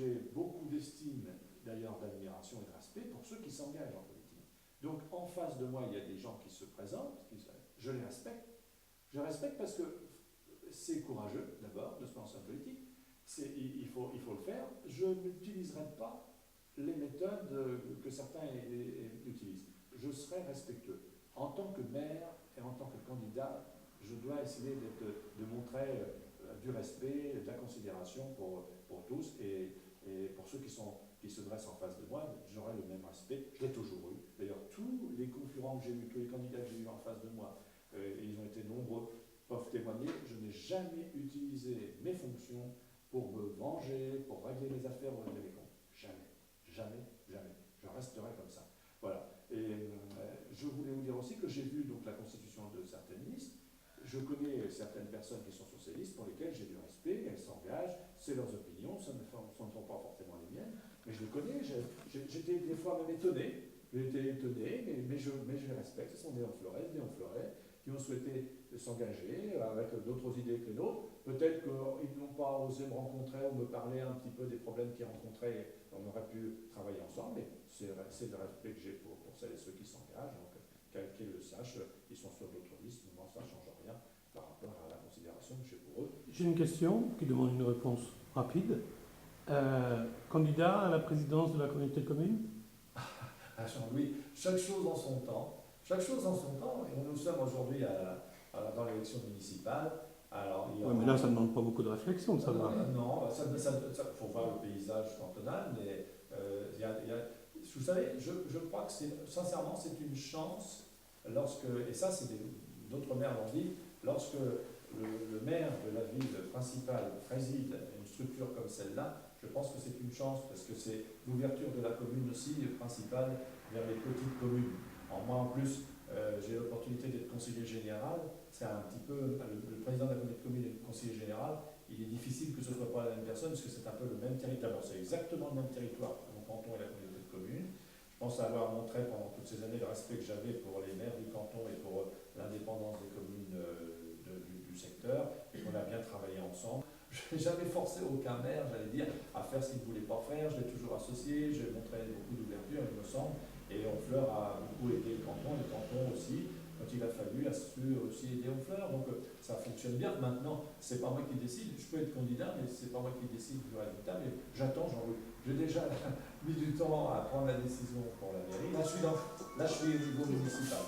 j'ai beaucoup d'estime, d'ailleurs d'admiration et de respect pour ceux qui s'engagent en politique. Donc en face de moi, il y a des gens qui se présentent, je les respecte. Je respecte parce que c'est courageux, d'abord, de se lancer en politique. Il faut le faire. Je n'utiliserai pas les méthodes que certains utilisent. Je serai respectueux. En tant que maire et en tant que candidat, je dois essayer de montrer du respect, de la considération pour tous et pour ceux qui se dressent en face de moi, j'aurai le même respect. Je l'ai toujours eu. D'ailleurs, tous les concurrents que j'ai eus, tous les candidats que j'ai eus en face de moi, et ils ont été nombreux, peuvent témoigner, je n'ai jamais utilisé mes fonctions pour me venger, pour régler mes affaires ou régler les comptes. Jamais. Jamais, jamais. Je resterai comme ça. Voilà. Et je voulais vous dire aussi que j'ai vu donc la constitution de certaines listes. Je connais certaines personnes qui sont sur ces listes pour lesquelles j'ai du respect, elles s'engagent, c'est leurs opinions, ce ne sont pas forcément les miennes, mais je les connais, j'étais des fois même étonné, mais je les respecte. Ce sont des Fleuret, qui ont souhaité s'engager avec d'autres idées que les nôtres. Peut-être qu'ils n'ont pas osé me rencontrer ou me parler un petit peu des problèmes qu'ils rencontraient, on aurait pu travailler ensemble, mais c'est le respect que j'ai pour celles et ceux qui s'engagent. Donc, qu'ils le sachent, ils sont sur d'autres listes, mais moi ça ne change rien par rapport à la considération que j'ai pour eux. J'ai une question qui demande une réponse rapide. Candidat à la présidence de la communauté de communes? Jean-Louis, chaque chose en son temps. Chaque chose en son temps, et nous sommes aujourd'hui dans l'élection municipale. Alors, Oui, mais là, ça ne demande pas beaucoup de réflexion de savoir. Non, il faut voir le paysage cantonal, mais vous savez, je crois que sincèrement, c'est une chance et ça, c'est d'autres maires l'ont dit, lorsque le maire de la ville principale préside une structure comme celle-là, je pense que c'est une chance parce que c'est l'ouverture de la commune aussi principale vers les petites communes. Moi, en plus, j'ai l'opportunité d'être conseiller général. C'est un petit peu le président de la communauté de commune et le conseiller général. Il est difficile que ce ne soit pas la même personne parce que c'est un peu le même territoire. C'est exactement le même territoire que mon canton et la communauté de commune. Je pense avoir montré pendant toutes ces années le respect que j'avais pour les maires du canton et pour l'indépendance des communes du secteur et qu'on a bien travaillé ensemble. Je n'ai jamais forcé aucun maire, j'allais dire, à faire ce qu'il ne voulait pas faire. Je l'ai toujours associé, j'ai montré beaucoup d'ouverture, il me semble. Et Honfleur a beaucoup aidé le canton aussi, quand il a fallu, a su aussi aider Honfleur. Donc ça fonctionne bien. Maintenant, c'est pas moi qui décide. Je peux être candidat, mais c'est pas moi qui décide du résultat. Mais j'attends, j'ai déjà mis du temps à prendre la décision pour la mairie. Là, je suis au niveau municipal.